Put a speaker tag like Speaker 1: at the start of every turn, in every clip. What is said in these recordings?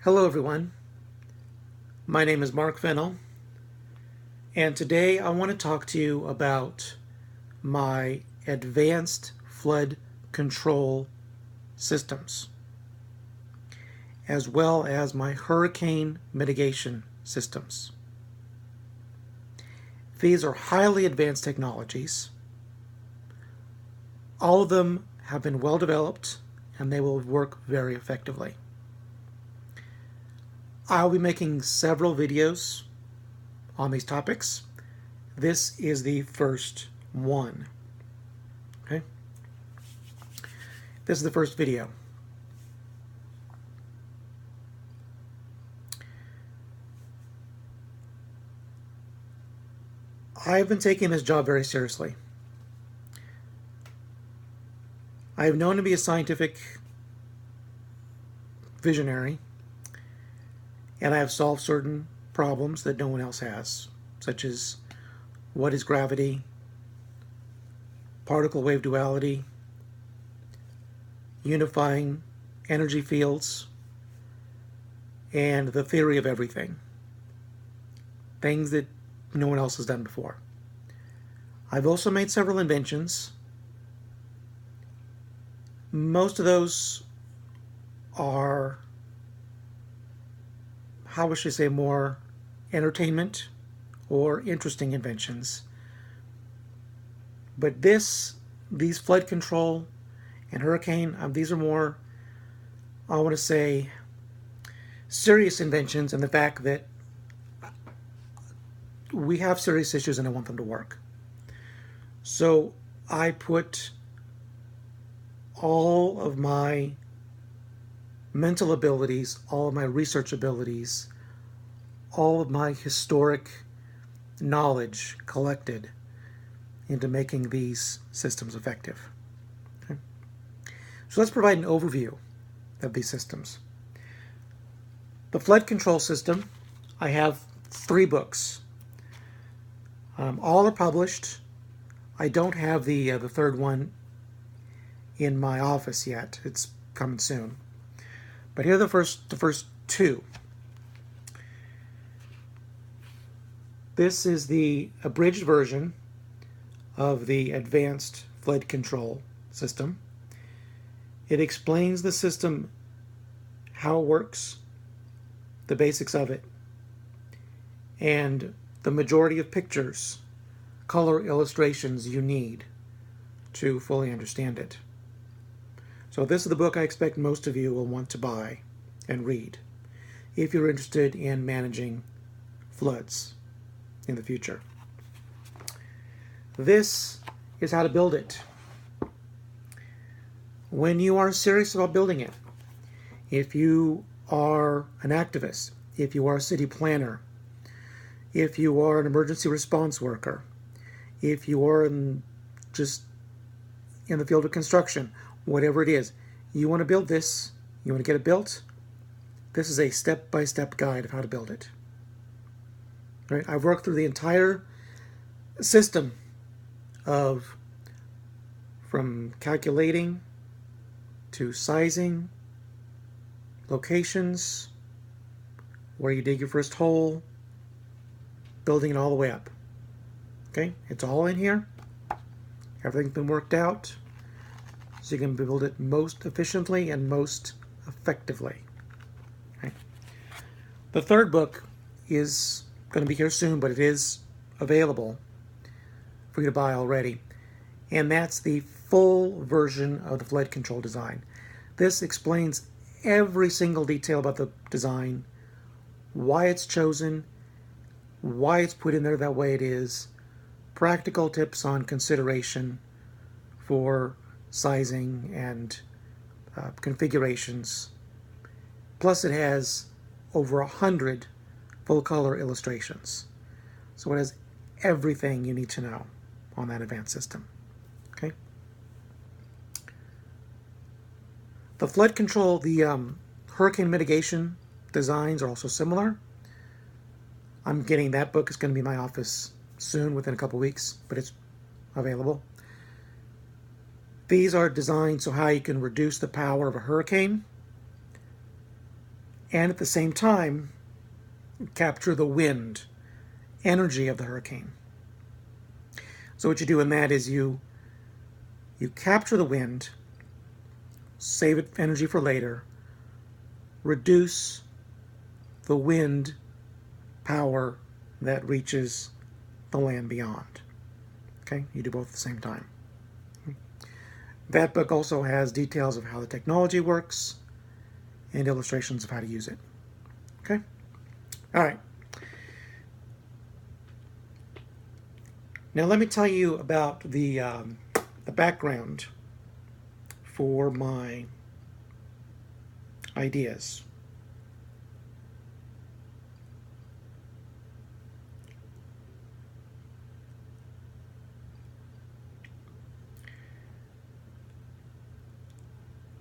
Speaker 1: Hello everyone, my name is Mark Fennell, and today I want to talk to you about my advanced flood control systems, as well as my hurricane mitigation systems. These are highly advanced technologies. All of them have been well developed and they will work very effectively. I'll be making several videos on these topics. This is the first one. Okay? This is the first video. I've been taking this job very seriously. I have known to be a scientific visionary, and I have solved certain problems that no one else has, such as what is gravity, particle wave duality, unifying energy fields, and the theory of everything. Things that no one else has done before. I've also made several inventions. Most of those are, how should I say, more entertainment or interesting inventions. But these flood control and hurricane, these are more, I want to say, serious inventions in the fact that we have serious issues and I want them to work. So I put all of my mental abilities, all of my research abilities, all of my historic knowledge collected into making these systems effective. Okay? So let's provide an overview of these systems. The flood control system, I have 3 books. All are published. I don't have the third one in my office yet. It's coming soon. But here are the first 2. This is the abridged version of the advanced flood control system. It explains the system, how it works, the basics of it, and the majority of pictures, color illustrations you need to fully understand it. So this is the book I expect most of you will want to buy and read if you're interested in managing floods in the future. This is how to build it. When you are serious about building it, if you are an activist, if you are a city planner, if you are an emergency response worker, if you are just in the field of construction, whatever it is, you want to build this, you want to get it built, this is a step-by-step guide of how to build it. Right? I've worked through the entire system from calculating to sizing, locations, where you dig your first hole, building it all the way up. Okay, it's all in here. Everything's been worked out, so you can build it most efficiently and most effectively. Okay. The third book is going to be here soon, but it is available for you to buy already. And that's the full version of the flood control design. This explains every single detail about the design, why it's chosen, why it's put in there that way it is, practical tips on consideration for sizing and configurations. Plus it has over 100 full color illustrations. So it has everything you need to know on that advanced system. Okay. The flood control, the hurricane mitigation designs are also similar. I'm getting that book. It's going to be in my office soon, within a couple weeks, but it's available. These are designed so how you can reduce the power of a hurricane and at the same time capture the wind energy of the hurricane. So what you do in that is you capture the wind, save it energy for later, reduce the wind power that reaches the land beyond. Okay, you do both at the same time. That book also has details of how the technology works and illustrations of how to use it. Okay, all right. Now let me tell you about the background for my ideas.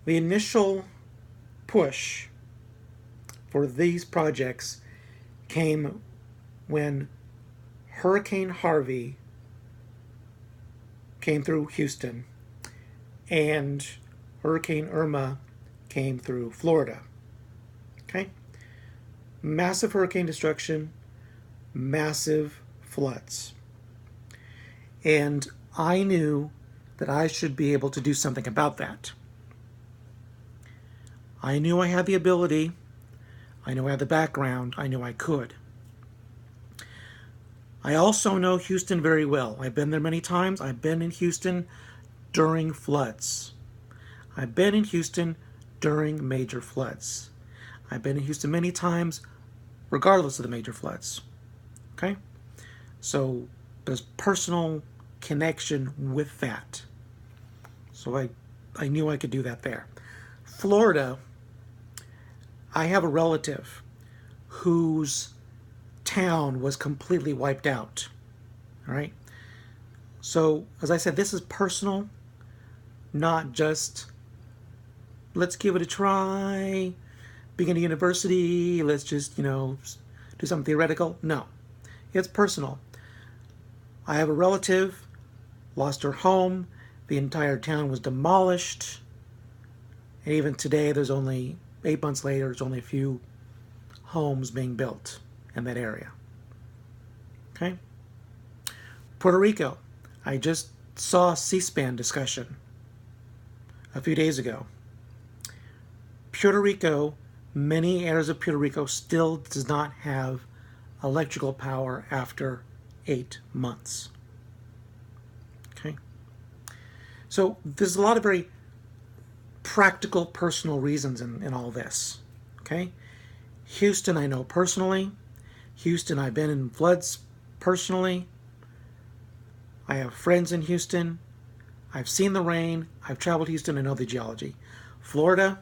Speaker 1: The initial push for these projects came when Hurricane Harvey came through Houston and Hurricane Irma came through Florida. Okay? Massive hurricane destruction, massive floods. And I knew that I should be able to do something about that. I knew I had the ability, I knew I had the background, I knew I could. I also know Houston very well. I've been there many times. I've been in Houston during floods. I've been in Houston during major floods. I've been in Houston many times regardless of the major floods. Okay? So there's personal connection with that. So I knew I could do that there. Florida, I have a relative whose town was completely wiped out. All right? So, as I said, this is personal, not just let's give it a try, beginning university, let's just, do something theoretical. No, it's personal. I have a relative, lost her home, the entire town was demolished, and even today, there's only 8 months later, there's only a few homes being built in that area. Okay? Puerto Rico. I just saw a C-SPAN discussion a few days ago. Puerto Rico, many areas of Puerto Rico still does not have electrical power after 8 months. Okay? So there's a lot of very practical, personal reasons in all this. Okay? Houston, I know personally. Houston, I've been in floods personally. I have friends in Houston. I've seen the rain. I've traveled to Houston. I know the geology. Florida,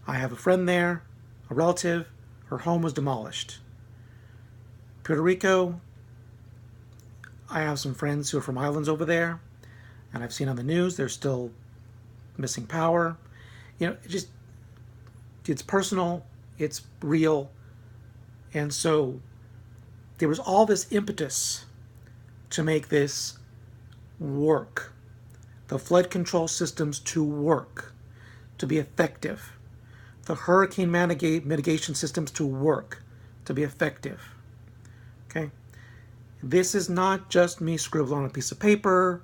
Speaker 1: I have a friend there, a relative. Her home was demolished. Puerto Rico, I have some friends who are from islands over there, and I've seen on the news they're still missing power. It's personal, it's real, and so there was all this impetus to make this work. The flood control systems to work, to be effective. The hurricane mitigation systems to work, to be effective. Okay? This is not just me scribbling on a piece of paper.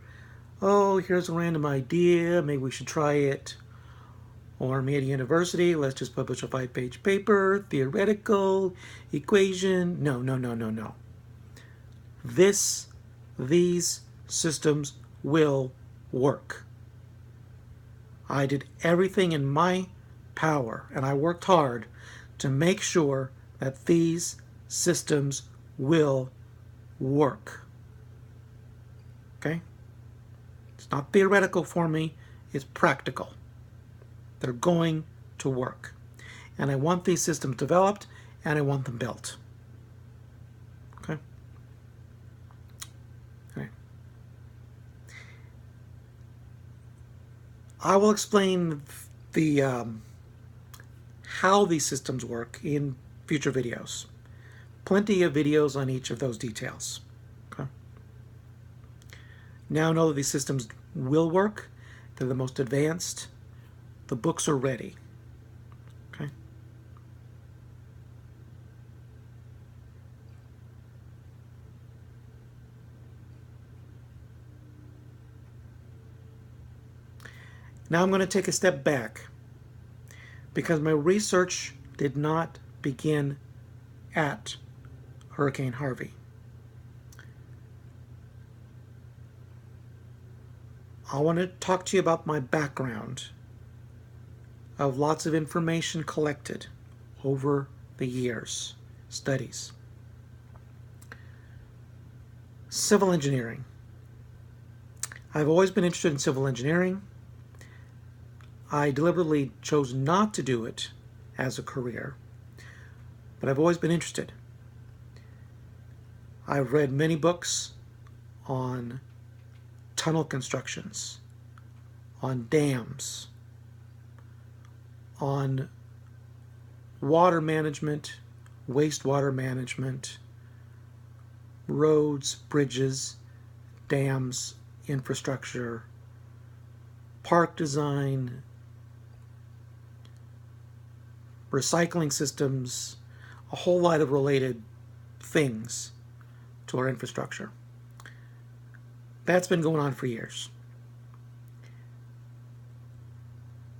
Speaker 1: Oh, here's a random idea. Maybe we should try it. Or me at a university, let's just publish a 5-page paper, theoretical, equation. No. These systems will work. I did everything in my power, and I worked hard to make sure that these systems will work. Okay? It's not theoretical for me, it's practical. They're going to work. And I want these systems developed, and I want them built. Okay? All right. I will explain the how these systems work in future videos. Plenty of videos on each of those details. Okay? Now know that these systems will work. They're the most advanced. The books are ready. Okay? Now I'm going to take a step back because my research did not begin at Hurricane Harvey. I want to talk to you about my background of lots of information collected over the years, studies. Civil engineering. I've always been interested in civil engineering. I deliberately chose not to do it as a career, but I've always been interested. I've read many books on tunnel constructions, on dams, on water management, wastewater management, roads, bridges, dams, infrastructure, park design, recycling systems, a whole lot of related things to our infrastructure. That's been going on for years.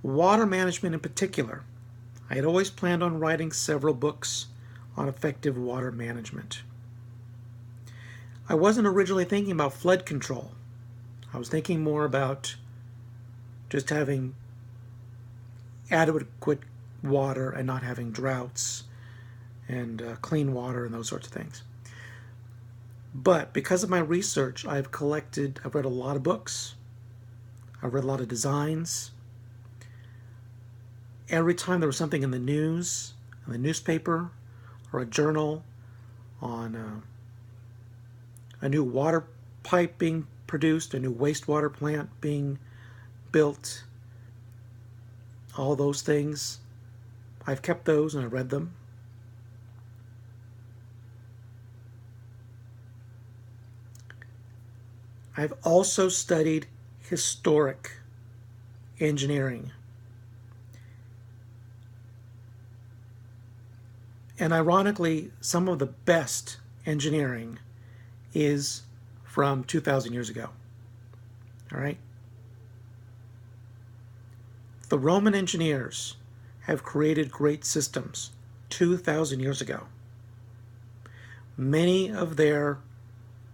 Speaker 1: Water management in particular, I had always planned on writing several books on effective water management. I wasn't originally thinking about flood control. I was thinking more about just having adequate water and not having droughts and clean water and those sorts of things. But because of my research, I've read a lot of books. I've read a lot of designs. Every time there was something in the news, in the newspaper, or a journal on a new water pipe being produced, a new wastewater plant being built, all those things, I've kept those and I read them. I've also studied historic engineering. And ironically, some of the best engineering is from 2,000 years ago. All right? The Roman engineers have created great systems 2,000 years ago. Many of their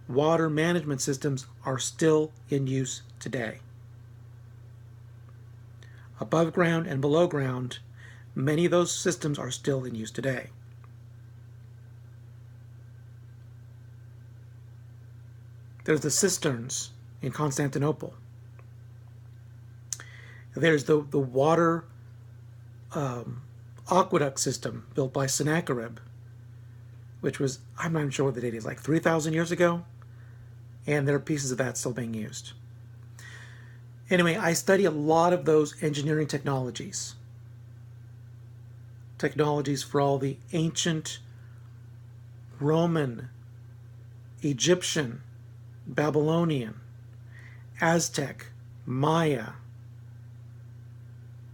Speaker 1: water management systems are still in use today. Above ground and below ground, many of those systems are still in use today. There's the cisterns in Constantinople. There's the water aqueduct system built by Sennacherib, which was, I'm not even sure what the date is, like 3,000 years ago. And there are pieces of that still being used. Anyway, I study a lot of those engineering technologies. Technologies for all the ancient Roman, Egyptian, Babylonian, Aztec, Maya.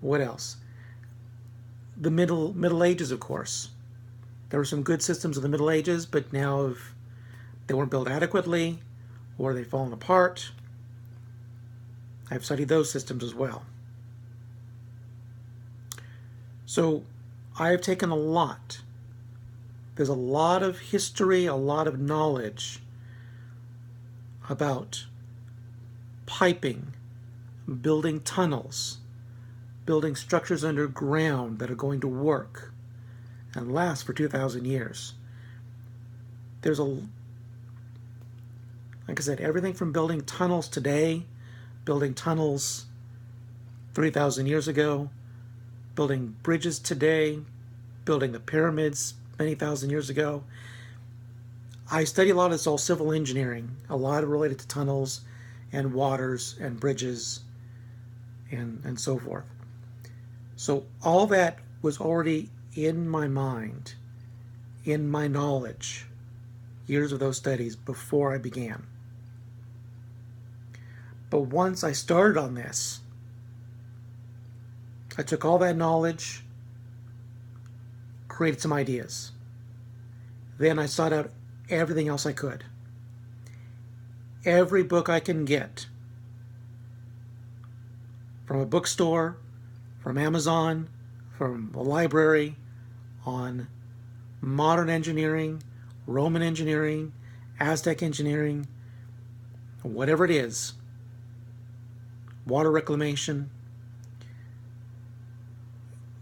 Speaker 1: What else? The Middle Ages, of course. There were some good systems in the Middle Ages, but now they weren't built adequately, or they've fallen apart. I've studied those systems as well. So I've taken a lot. There's a lot of history, a lot of knowledge about piping, building tunnels, building structures underground that are going to work and last for 2,000 years. There's like I said, everything from building tunnels today, building tunnels 3,000 years ago, building bridges today, building the pyramids many thousand years ago. I study a lot of this, all civil engineering, a lot related to tunnels and waters and bridges and so forth. So all that was already in my mind, in my knowledge, years of those studies before I began. But once I started on this, I took all that knowledge, created some ideas. Then I sought out everything else I could. Every book I can get from a bookstore, from Amazon, from a library, on modern engineering, Roman engineering, Aztec engineering, whatever it is, water reclamation,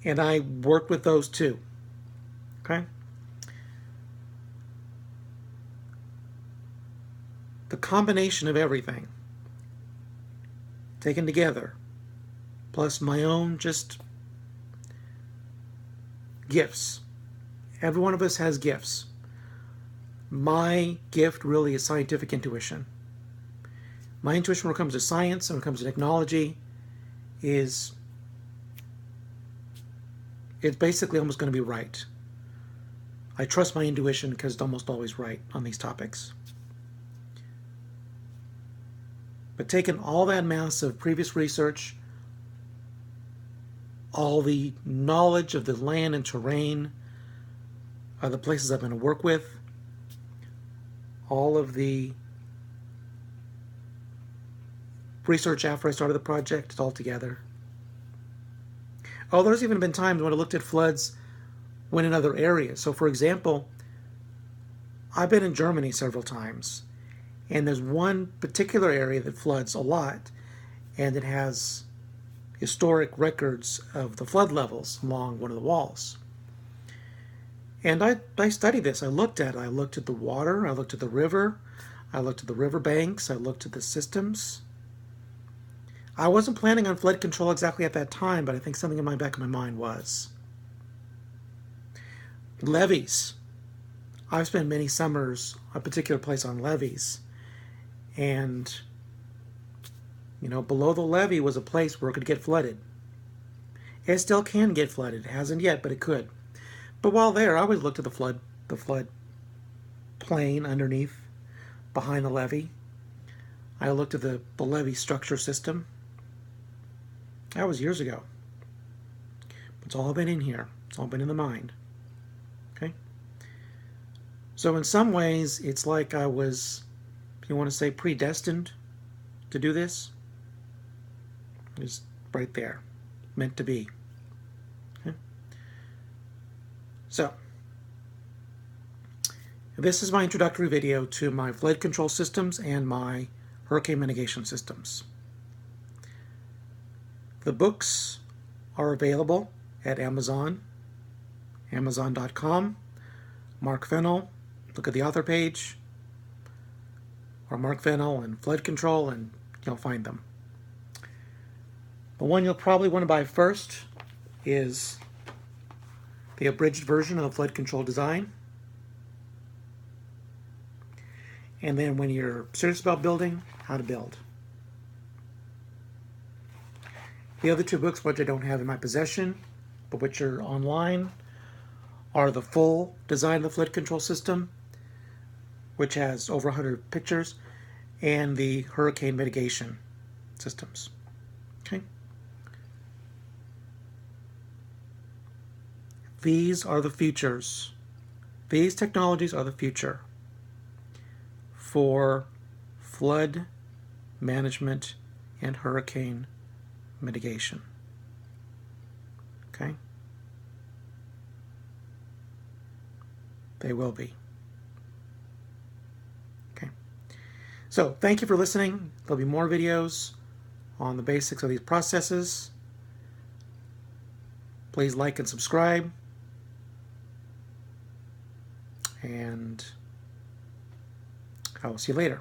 Speaker 1: and I worked with those too. Okay? The combination of everything taken together, plus my own just gifts. Every one of us has gifts. My gift really is scientific intuition. My intuition when it comes to science and when it comes to technology is it's basically almost going to be right. I trust my intuition because it's almost always right on these topics. But taking all that mass of previous research, all the knowledge of the land and terrain of the places I'm going to work with, all of the research after I started the project, it's all together. Oh, there's even been times when I looked at floods when in other areas. So for example, I've been in Germany several times, and there's one particular area that floods a lot, and it has historic records of the flood levels along one of the walls. And I studied this. I looked at it. I looked at the water. I looked at the river. I looked at the river banks. I looked at the systems. I wasn't planning on flood control exactly at that time, but I think something in my back of my mind was. Levees. I've spent many summers a particular place on levees. And, below the levee was a place where it could get flooded. It still can get flooded. It hasn't yet, but it could. But while there, I always looked at the flood plain underneath, behind the levee. I looked at the levee structure system. That was years ago. It's all been in here. It's all been in the mind. Okay? So in some ways, it's like I was, if you want to say, predestined to do this. It's right there. Meant to be. Okay? So, this is my introductory video to my flood control systems and my hurricane mitigation systems. The books are available at Amazon, Amazon.com, Mark Fennell, look at the author page, or Mark Fennell and flood control, and you'll find them. The one you'll probably want to buy first is the abridged version of flood control design. And then when you're serious about building, how to build. The other two books, which I don't have in my possession, but which are online, are the full design of the flood control system, which has over 100 pictures, and the hurricane mitigation systems. Okay? These are the futures. These technologies are the future for flood management and hurricane mitigation. Okay? They will be. Okay. So, thank you for listening. There'll be more videos on the basics of these processes. Please like and subscribe. And I will see you later.